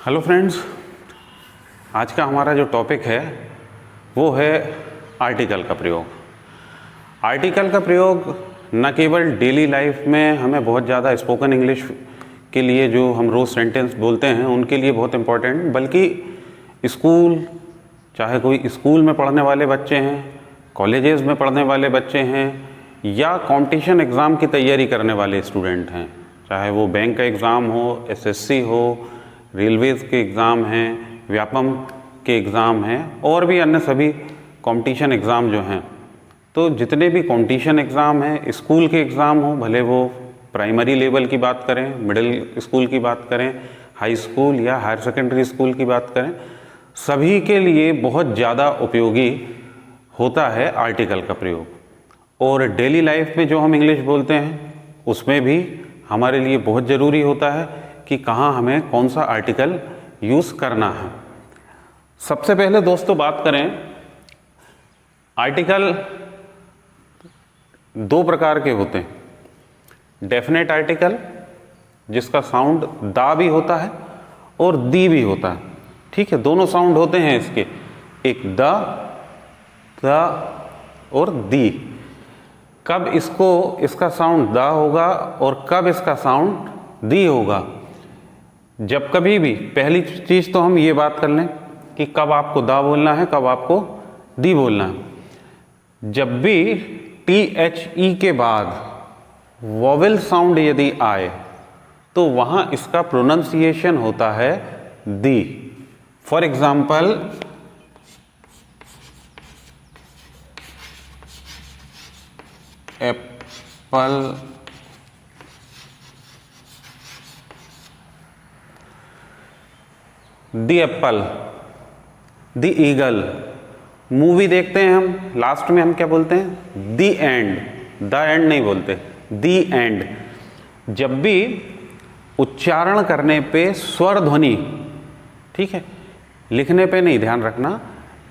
Hello friends, आज का हमारा जो टॉपिक है वो है आर्टिकल का प्रयोग। आर्टिकल का प्रयोग न केवल डेली लाइफ में हमें बहुत ज़्यादा स्पोकन इंग्लिश के लिए जो हम रोज़ सेंटेंस बोलते हैं उनके लिए बहुत इम्पोर्टेंट, बल्कि स्कूल, चाहे कोई स्कूल में पढ़ने वाले बच्चे हैं, कॉलेजेस में पढ़ने वाले बच्चे हैं या कंपटीशन एग्ज़ाम की तैयारी करने वाले स्टूडेंट हैं, चाहे वो बैंक का एग्ज़ाम हो, एसएससी हो, रेलवेज़ के एग्ज़ाम हैं, व्यापम के एग्ज़ाम हैं और भी अन्य सभी कंपटीशन एग्ज़ाम जो हैं। तो जितने भी कंपटीशन एग्ज़ाम हैं, स्कूल के एग्ज़ाम हो, भले वो प्राइमरी लेवल की बात करें, मिडिल स्कूल की बात करें, हाई स्कूल या हायर सेकेंडरी स्कूल की बात करें, सभी के लिए बहुत ज़्यादा उपयोगी होता है आर्टिकल का प्रयोग। और डेली लाइफ में जो हम इंग्लिश बोलते हैं उसमें भी हमारे लिए बहुत ज़रूरी होता है कि कहाँ हमें कौन सा आर्टिकल यूज़ करना है। सबसे पहले दोस्तों बात करें, आर्टिकल दो प्रकार के होते हैं। डेफिनेट आर्टिकल जिसका साउंड दा भी होता है और दी भी होता है, ठीक है, दोनों साउंड होते हैं इसके, एक द और दी। कब इसका साउंड दा होगा और कब इसका साउंड दी होगा, जब कभी भी पहली चीज़ तो हम ये बात कर लें कि कब आपको दा बोलना है, कब आपको दी बोलना है। जब भी THE के बाद वॉवेल साउंड यदि आए तो वहाँ इसका प्रोनंसिएशन होता है the. For example, apple, the apple, the eagle. Movie देखते हैं हम, लास्ट में हम क्या बोलते हैं, दी एंड, द एंड नहीं बोलते, दी एंड। जब भी उच्चारण करने पे स्वर ध्वनि, ठीक है, लिखने पे नहीं, ध्यान रखना,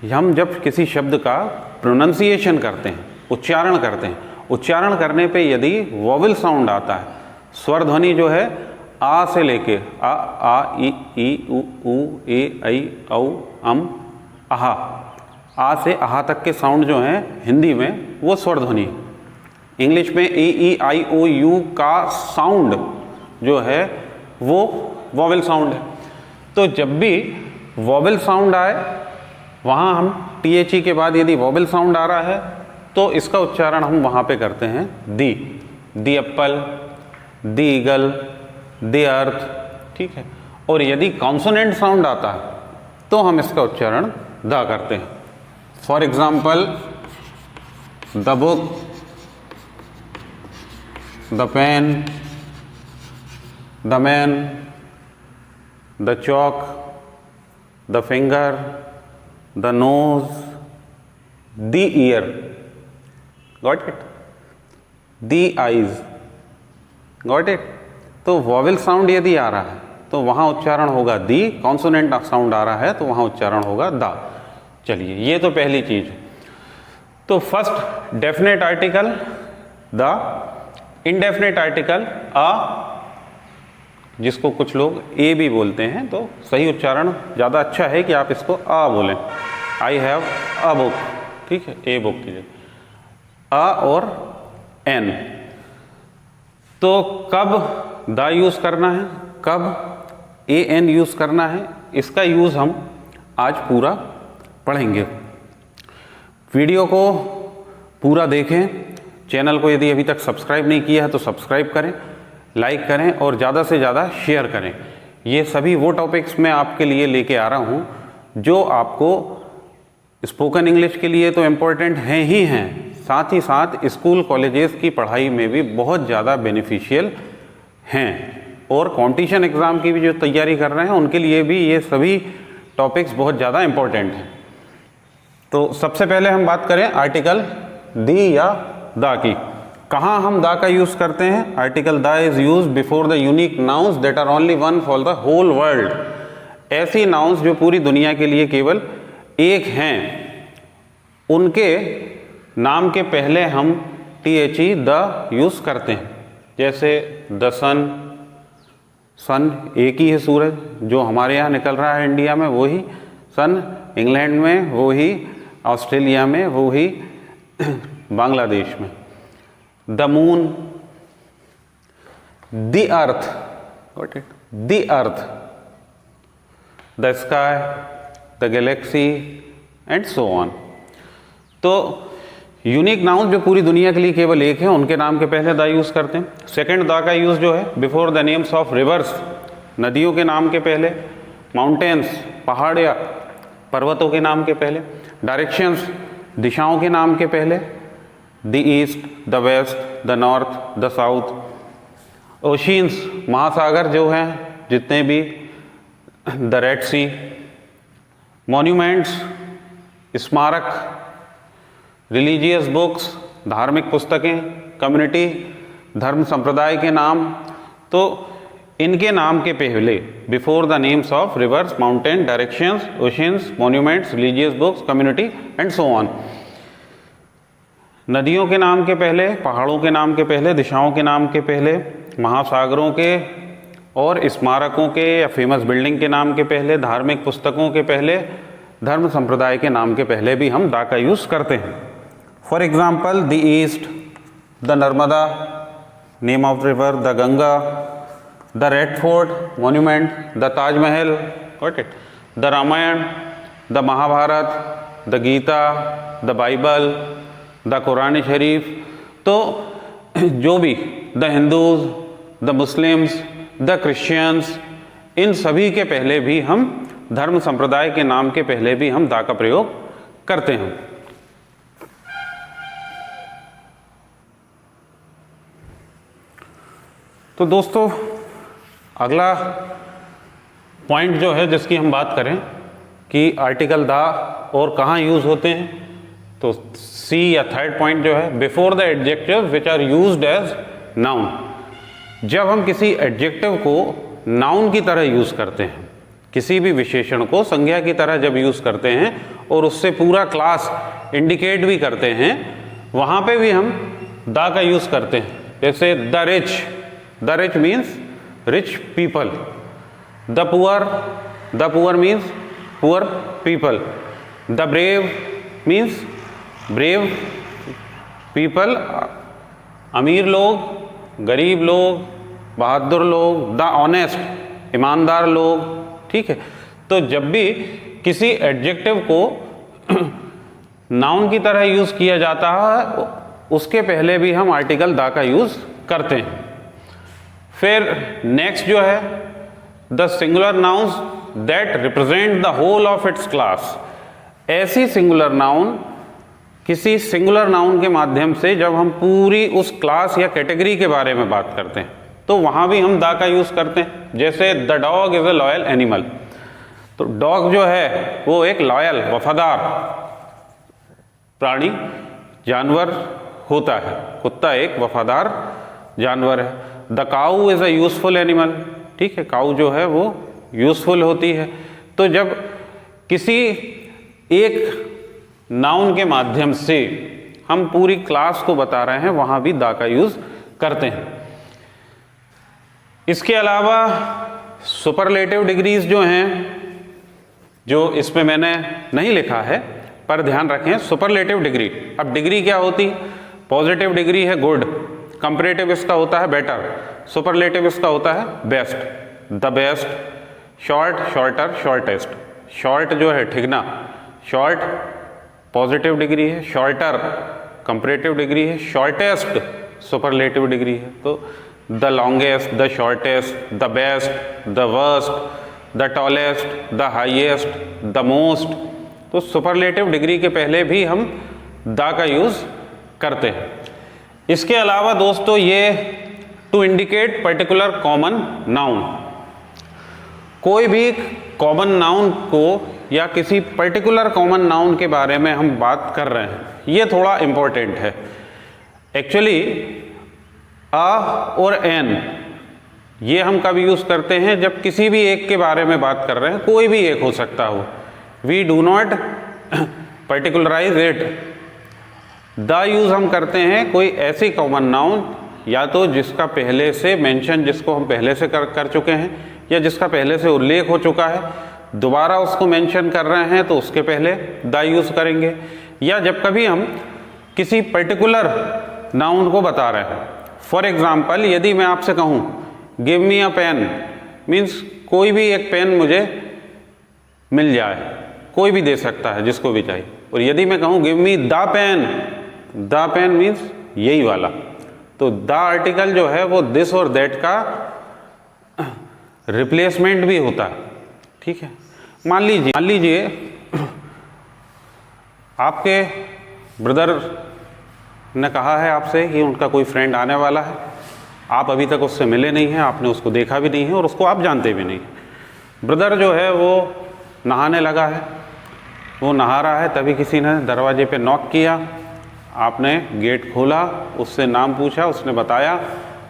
हम जब किसी शब्द का प्रोनंसिएशन करते हैं, उच्चारण करते हैं, उच्चारण करने पे यदि वॉवेल साउंड आता है, स्वर ध्वनि जो है आ से लेके आ ई उ ए ऐ औ अम आहा, आ से आहा तक के साउंड जो हैं हिंदी में वो स्वर ध्वनि है। इंग्लिश में ए आई ओ यू का साउंड जो है वो वॉवेल साउंड है। तो जब भी वॉवेल साउंड आए, वहाँ हम THE के बाद यदि वॉवेल साउंड आ रहा है तो इसका उच्चारण हम वहाँ पे करते हैं दी एप्पल, दी ईगल, दी अर्थ, ठीक है। और यदि कॉन्सोनेंट साउंड आता है तो हम इसका उच्चारण दा करते हैं। For example, the book, the pen, the man, the chalk, the finger, the nose, the ear, got it, the eyes, got it. तो वॉवेल साउंड यदि आ रहा है तो वहाँ उच्चारण होगा दी, कॉन्सोनेंट साउंड आ रहा है तो वहाँ उच्चारण होगा दा। चलिए, ये तो पहली चीज़ है। तो first definite article the, indefinite article a, जिसको कुछ लोग ए भी बोलते हैं, तो सही उच्चारण ज़्यादा अच्छा है कि आप इसको आ बोलें। आई हैव अ बुक, ठीक है, ए बुक कीजिए, आ और एन। तो कब दा यूज़ करना है, कब AN यूज़ करना है, इसका यूज़ हम आज पूरा पढ़ेंगे। वीडियो को पूरा देखें, चैनल को यदि अभी तक सब्सक्राइब नहीं किया है तो सब्सक्राइब करें, लाइक करें और ज़्यादा से ज़्यादा शेयर करें। ये सभी वो टॉपिक्स मैं आपके लिए लेके आ रहा हूँ जो आपको स्पोकन इंग्लिश के लिए तो इम्पोर्टेंट हैं ही हैं, साथ ही साथ स्कूल कॉलेजेस की पढ़ाई में भी बहुत ज़्यादा बेनिफिशियल हैं, और कंपटीशन एग्ज़ाम की भी जो तैयारी कर रहे हैं उनके लिए भी ये सभी टॉपिक्स बहुत ज़्यादा इम्पोर्टेंट हैं। तो सबसे पहले हम बात करें आर्टिकल दी या दा की। कहाँ हम दा का यूज़ करते हैं? Article the is use before the unique nouns that are only one for the whole world. ऐसी नाउन्स जो पूरी दुनिया के लिए केवल एक हैं, उनके नाम के पहले हम THE द यूज़ करते हैं। जैसे द सन, सन एक ही है सूरज, जो हमारे यहाँ निकल रहा है इंडिया में वो ही सन, इंग्लैंड में वो ही, ऑस्ट्रेलिया में वो ही, बांग्लादेश में। The moon, the earth, got it, the earth, the sky, the Galaxy and so on. तो यूनिक नाउन जो पूरी दुनिया के लिए केवल एक है, उनके नाम के पहले द यूज़ करते हैं। सेकंड, द का यूज़ जो है before the names of reverse, नदियों के नाम के पहले, माउंटेन्स, पहाड़ या पर्वतों के नाम के पहले, डायरेक्शंस, दिशाओं के नाम के पहले, the east, the west, the north, the south, oceans, महासागर जो हैं जितने भी, द रेड सी, मॉन्यूमेंट्स, स्मारक, रिलीजियस बुक्स, धार्मिक पुस्तकें, कम्युनिटी, धर्म संप्रदाय के नाम। तो इनके नाम के पहले before the names of reverse, mountain, directions, oceans, monuments, religious books, community and so on. नदियों के नाम के पहले, पहाड़ों के नाम के पहले, दिशाओं के नाम के पहले, महासागरों के और स्मारकों के या फेमस बिल्डिंग के नाम के पहले, धार्मिक पुस्तकों के पहले, धर्म संप्रदाय के नाम के पहले भी हम द का यूज़ करते हैं। For example, the east, the Narmada, name of river, the Ganga, the Red Fort monument, the Taj Mahal, got it, the Ramayan, the Mahabharat, the Gita, the Bible, the Quran Sharif. तो जो भी the Hindus, the Muslims, the Christians, इन सभी के पहले भी हम धर्म संप्रदाय के नाम के पहले भी हम द का प्रयोग करते हैं। तो दोस्तों, अगला पॉइंट जो है जिसकी हम बात करें कि आर्टिकल द और कहाँ यूज़ होते हैं, तो सी या थर्ड पॉइंट जो है, before the adjective which are used as noun. जब हम किसी एडजेक्टिव को नाउन की तरह यूज़ करते हैं, किसी भी विशेषण को संज्ञा की तरह जब यूज़ करते हैं और उससे पूरा क्लास इंडिकेट भी करते हैं, वहाँ पे भी हम द का यूज़ करते हैं। जैसे the rich, the rich means rich people, the poor means poor people, the brave means brave people, अमीर लोग, गरीब लोग, बहादुर लोग, द ऑनेस्ट, ईमानदार लोग। ठीक है, तो जब भी किसी एडजेक्टिव को नाउन की तरह यूज़ किया जाता है, उसके पहले भी हम आर्टिकल द का यूज़ करते हैं। फिर नेक्स्ट जो है, the singular nouns that represent the whole of its class. ऐसी सिंगुलर नाउन, किसी सिंगुलर नाउन के माध्यम से जब हम पूरी उस क्लास या कैटेगरी के बारे में बात करते हैं, तो वहाँ भी हम द का यूज़ करते हैं। जैसे the dog is a loyal animal, तो डॉग जो है वो एक लॉयल, वफादार प्राणी, जानवर होता है। कुत्ता एक वफादार जानवर है। The cow is a useful animal, ठीक है, काऊ जो है वो यूज़फुल होती है। तो जब किसी एक नाउन के माध्यम से हम पूरी क्लास को बता रहे हैं, वहाँ भी द का यूज़ करते हैं। इसके अलावा सुपरलेटिव डिग्रीज जो हैं, जो इसमें मैंने नहीं लिखा है पर ध्यान रखें, सुपरलेटिव डिग्री। अब डिग्री क्या होती है? पॉजिटिव डिग्री है गुड, कंपैरेटिव इसका होता है बेटर, सुपरलेटिव इसका होता है best. The best, short, shorter, shortest. Short जो है ठिकना, शॉर्ट पॉजिटिव डिग्री है, शॉर्टर कंपैरेटिव डिग्री है, शॉर्टेस्ट सुपरलेटिव डिग्री है। तो the longest, the shortest, the best, the worst, the tallest, the highest, the most. तो सुपरलेटिव डिग्री के पहले भी हम द का यूज़ करते हैं। इसके अलावा दोस्तों, ये to indicate particular common noun, कोई भी कॉमन नाउन को या किसी पर्टिकुलर कॉमन नाउन के बारे में हम बात कर रहे हैं, ये थोड़ा इम्पोर्टेंट है। एक्चुअली अ और एन ये हम कब यूज़ करते हैं? जब किसी भी एक के बारे में बात कर रहे हैं, कोई भी एक हो सकता हो। We do not particularise it. The use हम करते हैं कोई ऐसी कॉमन नाउन या तो जिसका पहले से मेंशन, जिसको हम पहले से कर चुके हैं, या जिसका पहले से उल्लेख हो चुका है, दोबारा उसको मेंशन कर रहे हैं तो उसके पहले द यूज़ करेंगे। या जब कभी हम किसी पर्टिकुलर नाउन को बता रहे हैं, फॉर एग्जाम्पल यदि मैं आपसे कहूँ गिव मी अ पेन, मीन्स कोई भी एक पेन मुझे मिल जाए, कोई भी दे सकता है जिसको भी चाहिए। और यदि मैं कहूँ give me the pen, the pen means यही वाला, तो द आर्टिकल जो है वो दिस और दैट का रिप्लेसमेंट भी होता है। ठीक है, मान लीजिए आपके ब्रदर ने कहा है आपसे कि उनका कोई फ्रेंड आने वाला है, आप अभी तक उससे मिले नहीं हैं, आपने उसको देखा भी नहीं है और उसको आप जानते भी नहीं। ब्रदर जो है वो नहाने लगा है, वो नहा रहा है, तभी किसी ने दरवाजे पे नॉक किया, आपने गेट खोला, उससे नाम पूछा, उसने बताया,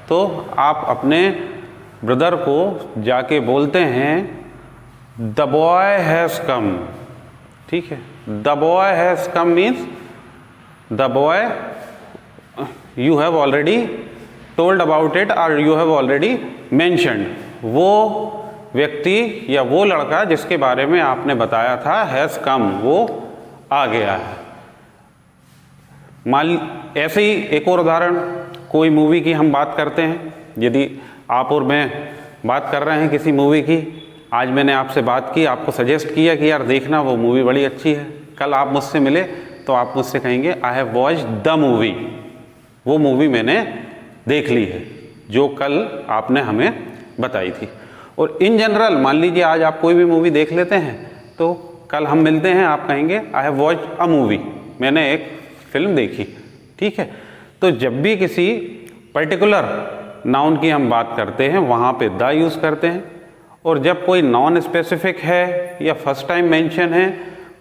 तो आप अपने ब्रदर को जाके बोलते हैं द बॉय हैज़ कम। ठीक है, the boy has come means the boy you have already told about it और यू हैव ऑलरेडी मेंशन्ड। वो व्यक्ति या वो लड़का जिसके बारे में आपने बताया था हैज़ कम, वो आ गया है। मान ऐसे ही एक और उदाहरण, कोई मूवी की हम बात करते हैं, यदि आप और मैं बात कर रहे हैं किसी मूवी की, आज मैंने आपसे बात की, आपको सजेस्ट किया कि यार देखना वो मूवी बड़ी अच्छी है, कल आप मुझसे मिले तो आप मुझसे कहेंगे I have watched the movie, वो मूवी मैंने देख ली है जो कल आपने हमें बताई थी। और इन जनरल मान लीजिए आज आप कोई भी मूवी देख लेते हैं तो कल हम मिलते हैं, आप कहेंगे I have watched a movie, मैंने एक फिल्म देखी। ठीक है, तो जब भी किसी पर्टिकुलर नाउन की हम बात करते हैं वहाँ पे द यूज़ करते हैं, और जब कोई नॉन स्पेसिफिक है या फर्स्ट टाइम मेंशन है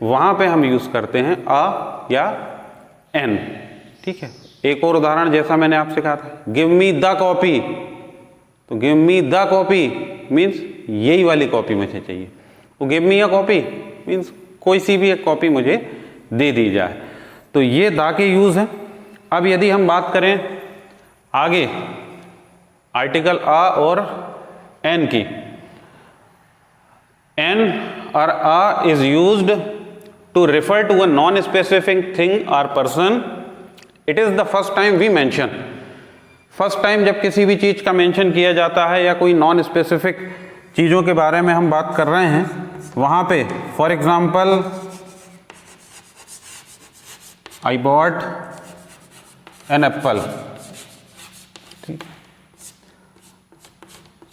वहाँ पे हम यूज़ करते हैं अ या एन। ठीक है, एक और उदाहरण जैसा मैंने आपसे कहा था गिव मी द कॉपी, तो give me the copy means यही वाली कॉपी मुझे चाहिए, वो give me a copy means कोई सी भी एक कॉपी मुझे दे दी जाए। तो ये द के यूज़ हैं। अब यदि हम बात करें आगे आर्टिकल अ और एन की, एन और a is used to refer to a non specific thing और person, it is the first time we mention. First time जब किसी भी चीज का मेंशन किया जाता है या कोई नॉन स्पेसिफिक चीजों के बारे में हम बात कर रहे हैं, वहां पे for example I bought an apple,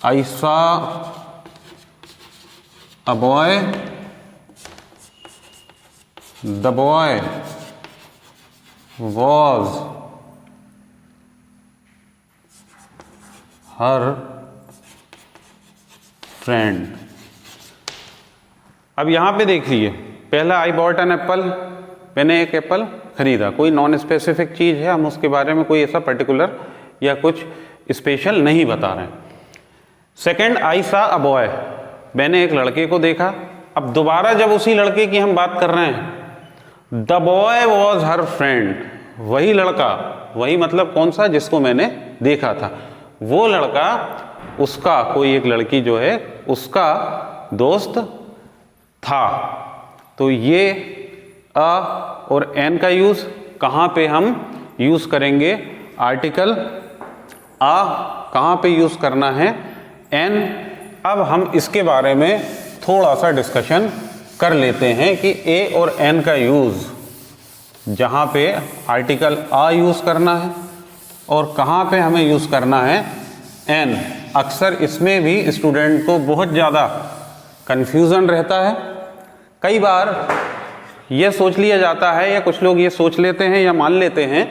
I saw a boy, the boy was her friend। अब यहां पे देखिए, पहला I bought an apple, मैंने एक एप्पल खरीदा, कोई नॉन स्पेसिफिक चीज है, हम उसके बारे में कोई ऐसा पर्टिकुलर या कुछ स्पेशल नहीं बता रहे हैं। सेकेंड आई सा अ बॉय, मैंने एक लड़के को देखा। अब दोबारा जब उसी लड़के की हम बात कर रहे हैं, the boy was her friend, वही लड़का, वही मतलब कौन सा, जिसको मैंने देखा था, वो लड़का उसका, कोई एक लड़की जो है उसका दोस्त था। तो ये अ और एन का यूज कहाँ पे हम यूज करेंगे, आर्टिकल अ कहाँ पे यूज करना है, एन। अब हम इसके बारे में थोड़ा सा डिस्कशन कर लेते हैं कि ए और एन का यूज जहाँ पे आर्टिकल आ यूज करना है और कहाँ पे हमें यूज करना है एन। अक्सर इसमें भी स्टूडेंट को बहुत ज़्यादा कंफ्यूजन रहता है। कई बार यह सोच लिया जाता है या कुछ लोग ये सोच लेते हैं या मान लेते हैं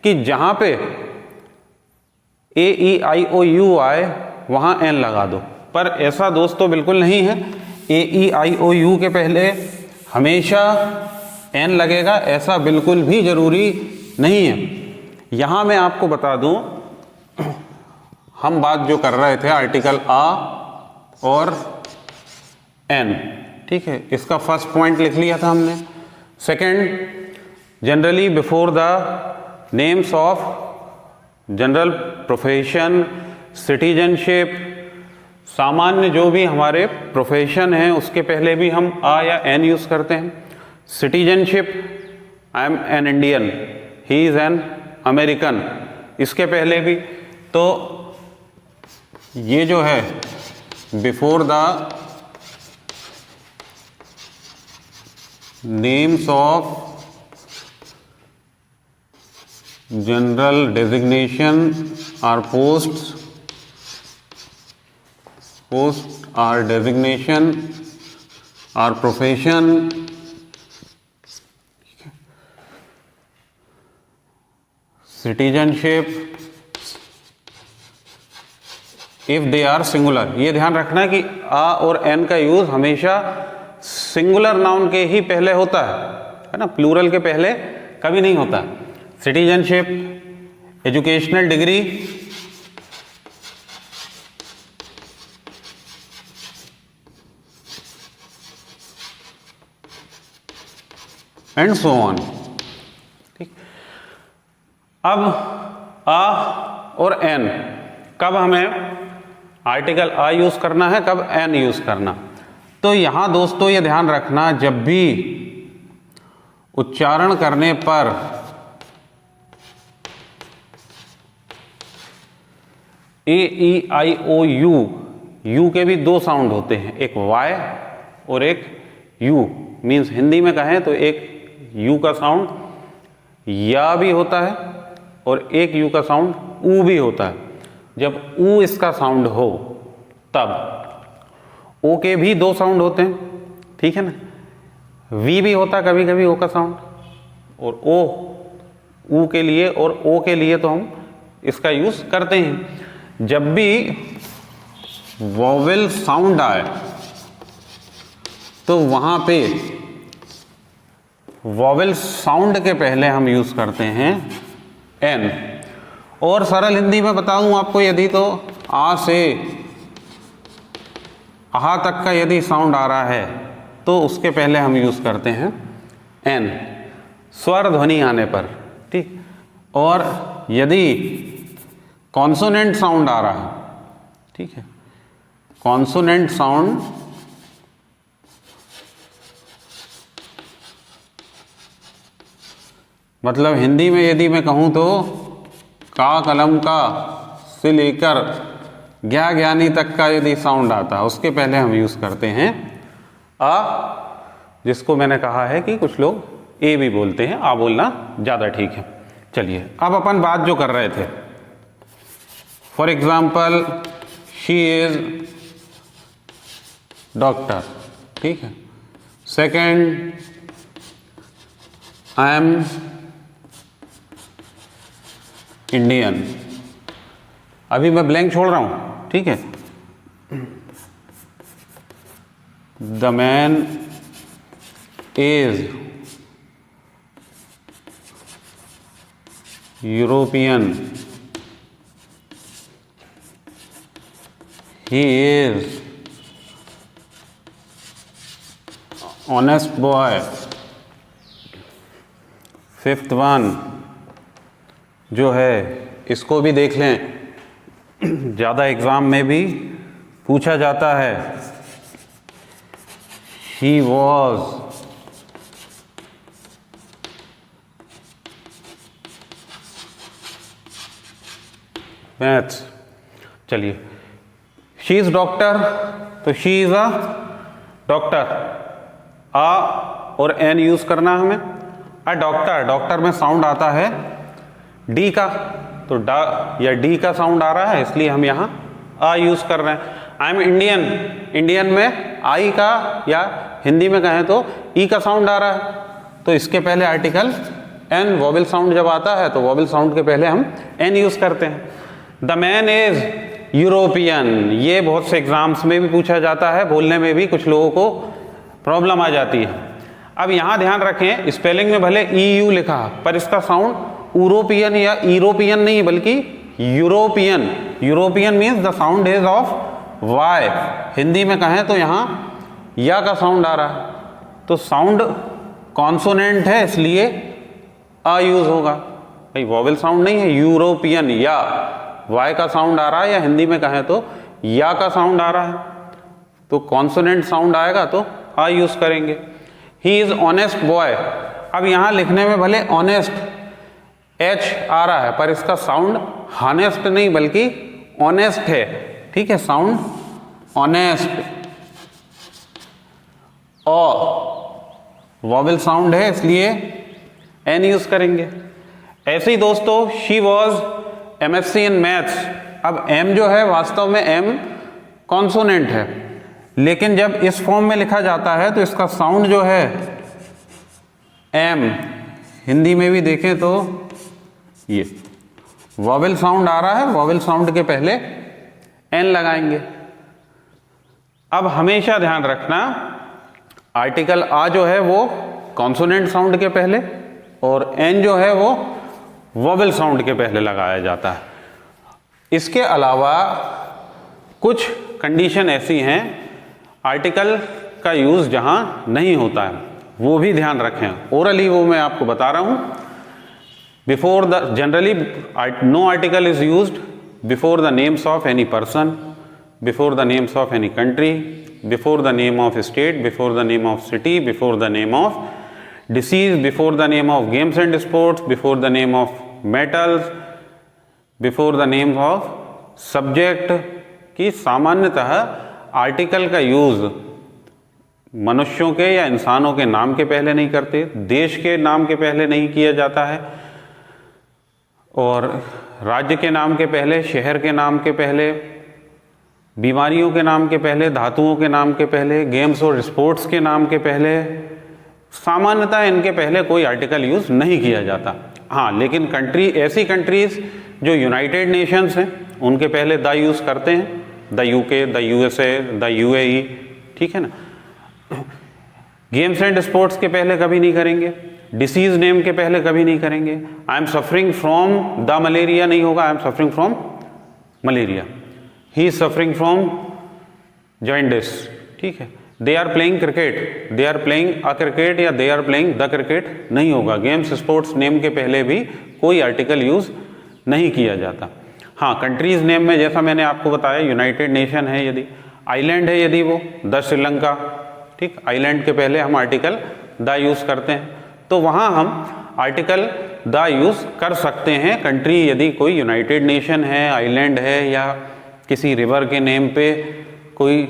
कि जहाँ पे ए ई आई ओ यू आए वहाँ एन लगा दो, पर ऐसा दोस्तों बिल्कुल नहीं है। ए ई आई ओ यू के पहले हमेशा एन लगेगा, ऐसा बिल्कुल भी ज़रूरी नहीं है। यहाँ मैं आपको बता दूँ, हम बात जो कर रहे थे आर्टिकल आ और एन, ठीक है, इसका फर्स्ट पॉइंट लिख लिया था हमने। Second, generally before the names of general, profession, citizenship, सामान्य जो भी हमारे प्रोफेशन है उसके पहले भी हम आ या एन यूज़ करते हैं। Citizenship, I am an Indian, he is an American, इसके पहले भी। तो ये जो है before the names of general designation or post or designation or profession, citizenship, if they are singular. ये ध्यान रखना कि आ और एन का यूज हमेशा सिंगुलर नाउन के ही पहले होता है ना, प्लूरल के पहले कभी नहीं होता। Citizenship, educational degree, and so on. ठीक, अब आ और एन कब हमें आर्टिकल आ यूज करना है, कब एन यूज करना। तो यहां दोस्तों ये ध्यान रखना, जब भी उच्चारण करने पर ए ई आई ओ यू, यू के भी दो साउंड होते हैं, एक वाई और एक यू। मीन्स हिंदी में कहें तो एक यू का साउंड या भी होता है और एक यू का साउंड ऊ भी होता है। जब ऊ इसका साउंड हो तब ओ के भी दो साउंड होते हैं, ठीक है ना। वी भी होता है कभी कभी ओ का साउंड, और ओ ऊ के लिए और ओ के लिए तो हम इसका यूज करते हैं। जब भी वोवेल साउंड आए तो वहां पे वोवेल साउंड के पहले हम यूज करते हैं एन। और सरल हिंदी में बता दूं आपको, यदि तो आ से आहा तक का यदि साउंड आ रहा है तो उसके पहले हम यूज करते हैं एन, स्वर ध्वनि आने पर। ठीक, और यदि कॉन्सोनेंट साउंड आ रहा है, ठीक है, कॉन्सोनेंट साउंड मतलब हिंदी में यदि मैं कहूं तो का कलम का से लेकर ज्ञा ज्ञानी तक का यदि साउंड आता है उसके पहले हम यूज करते हैं आ, जिसको मैंने कहा है कि कुछ लोग ए भी बोलते हैं, आ बोलना ज्यादा ठीक है। चलिए अब अपन बात जो कर रहे थे, for example she is doctor, ठीक है। Second, I am Indian. अभी मैं ब्लैंक छोड़ रहा हूं, ठीक है। The man is European, he is honest boy. Fifth one जो है इसको भी देख लें, ज़्यादा एग्ज़ाम में भी पूछा जाता है। He was maths. चलिए, शी इज़ डॉक्टर, तो शी इज़ अ डॉक्टर। आ और एन यूज़ करना हमें। अ डॉक्टर, डॉक्टर में साउंड आता है डी का, तो डा या डी का साउंड आ रहा है, इसलिए हम यहाँ आ यूज कर रहे हैं। आई एम इंडियन, इंडियन में आई का या हिंदी में कहें तो ई का साउंड आ रहा है, तो इसके पहले आर्टिकल एन, वोवेल साउंड जब आता है तो वोवेल साउंड के पहले हम एन यूज करते हैं। द मैन इज यूरोपियन, ये बहुत से एग्जाम्स में भी पूछा जाता है, बोलने में भी कुछ लोगों को प्रॉब्लम आ जाती है। अब यहाँ ध्यान रखें, स्पेलिंग में भले ई यू लिखा पर इसका साउंड यूरोपियन या यूरोपियन नहीं बल्कि European. European means the sound is of Y. Hindi में कहें तो यहाँ या का साउंड आ रहा है, तो साउंड कॉन्सोनेंट है इसलिए आ यूज होगा। भाई वॉवेल साउंड नहीं है, यूरोपियन, या वाई का साउंड आ रहा है, या हिंदी में कहें तो या का साउंड आ रहा है, तो कॉन्सोनेंट साउंड आएगा तो आ यूज करेंगे। ही इज ऑनेस्ट बॉय, अब यहां लिखने में भले ऑनेस्ट एच आ रहा है पर इसका साउंड हॉनेस्ट नहीं बल्कि ऑनेस्ट है, ठीक है, साउंड ऑनेस्ट, वॉवेल साउंड है इसलिए एन यूज करेंगे। ऐसे ही दोस्तों she was MSc in maths, अब एम जो है वास्तव में एम कॉन्सोनेंट है, लेकिन जब इस फॉर्म में लिखा जाता है तो इसका साउंड जो है एम, हिंदी में भी देखें तो ये वॉवेल साउंड आ रहा है, वॉवेल साउंड के पहले एन लगाएंगे। अब हमेशा ध्यान रखना आर्टिकल आ जो है वो कॉन्सोनेंट साउंड के पहले और एन जो है वो वॉवेल साउंड के पहले लगाया जाता है। इसके अलावा कुछ कंडीशन ऐसी हैं आर्टिकल का यूज जहां नहीं होता है, वो भी ध्यान रखें। ओरली वो मैं आपको बता रहा हूं। Before the generally no article is used before the names of any person, before the names of any country, before the name of state, before the name of city, before the name of disease, before the name of games and sports, before the name of metals, before the names of subject. की सामान्यतः article का use मनुष्यों के या इंसानों के नाम के पहले नहीं करते, देश के नाम के पहले नहीं किया जाता है, और राज्य के नाम के पहले, शहर के नाम के पहले, बीमारियों के नाम के पहले, धातुओं के नाम के पहले, गेम्स और स्पोर्ट्स के नाम के पहले, सामान्यतः इनके पहले कोई आर्टिकल यूज नहीं किया जाता। हाँ, लेकिन कंट्री, ऐसी कंट्रीज जो यूनाइटेड नेशंस हैं उनके पहले द यूज करते हैं, the UK, the USA, the UAE, ठीक है ना। गेम्स एंड स्पोर्ट्स के पहले कभी नहीं करेंगे, डिसीज नेम के पहले कभी नहीं करेंगे। I am suffering from the malaria नहीं होगा, I am suffering from malaria. He is suffering from jaundice, ठीक है। They are playing cricket, they are playing a cricket या they are playing the cricket नहीं होगा। गेम्स स्पोर्ट्स नेम के पहले भी कोई आर्टिकल यूज नहीं किया जाता। हाँ, कंट्रीज नेम में जैसा मैंने आपको बताया यूनाइटेड नेशन है, यदि आइलैंड है, यदि वो द श्रीलंका, ठीक, आइलैंड के पहले हम आर्टिकल द यूज करते हैं, तो वहाँ हम आर्टिकल द यूज कर सकते हैं। कंट्री यदि कोई यूनाइटेड नेशन है, आइलैंड है, या किसी रिवर के नेम पे कोई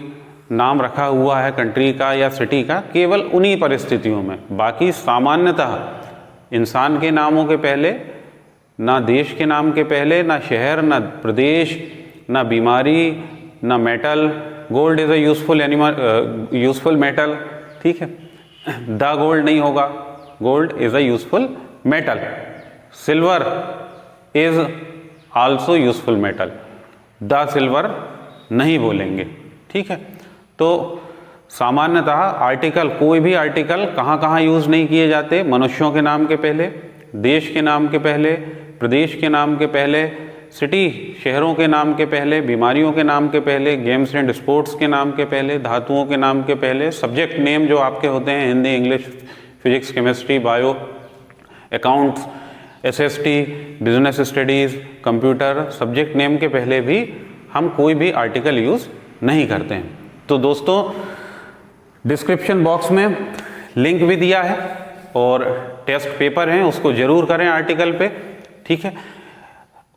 नाम रखा हुआ है कंट्री का या सिटी का, केवल उन्हीं परिस्थितियों में। बाकी सामान्यतः इंसान के नामों के पहले, ना देश के नाम के पहले, ना शहर, ना प्रदेश, ना बीमारी, ना metal. Gold is a useful animal, useful metal, ठीक है, द गोल्ड नहीं होगा, gold is a useful metal. Silver is also useful metal, the silver नहीं बोलेंगे, ठीक है। तो सामान्यतः आर्टिकल, कोई भी आर्टिकल कहाँ कहाँ यूज नहीं किए जाते, मनुष्यों के नाम के पहले, देश के नाम के पहले, प्रदेश के नाम के पहले, सिटी शहरों के नाम के पहले, बीमारियों के नाम के पहले, गेम्स एंड स्पोर्ट्स के नाम के पहले, धातुओं के नाम के पहले, सब्जेक्ट नेम जो आपके होते हैं Hindi, English, physics, chemistry, bio, accounts, SST, business studies, computer, subject name के पहले भी हम कोई भी आर्टिकल यूज़ नहीं करते हैं। तो दोस्तों डिस्क्रिप्शन बॉक्स में लिंक भी दिया है और टेस्ट पेपर हैं, उसको ज़रूर करें आर्टिकल पे, ठीक है।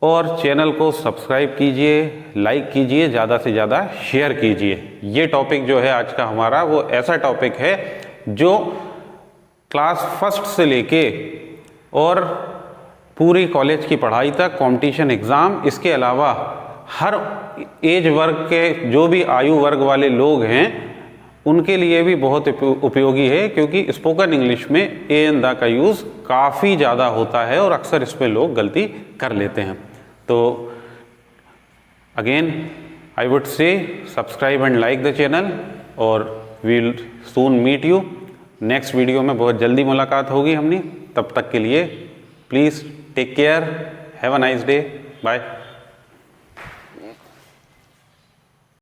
और चैनल को सब्सक्राइब कीजिए, लाइक कीजिए, ज़्यादा से ज़्यादा शेयर कीजिए। ये टॉपिक जो है आज का हमारा, वो ऐसा टॉपिक है जो क्लास फर्स्ट से लेके और पूरी कॉलेज की पढ़ाई तक, कंपटीशन एग्ज़ाम, इसके अलावा हर एज वर्ग के जो भी आयु वर्ग वाले लोग हैं उनके लिए भी बहुत उपयोगी है, क्योंकि स्पोकन इंग्लिश में ए एंड द का यूज़ काफ़ी ज़्यादा होता है और अक्सर इसमें लोग गलती कर लेते हैं। तो again I would say subscribe and like the channel, और we will soon meet you. Next video में बहुत जल्दी मुलाकात होगी हमने, तब तक के लिए please take care, have a nice day, bye.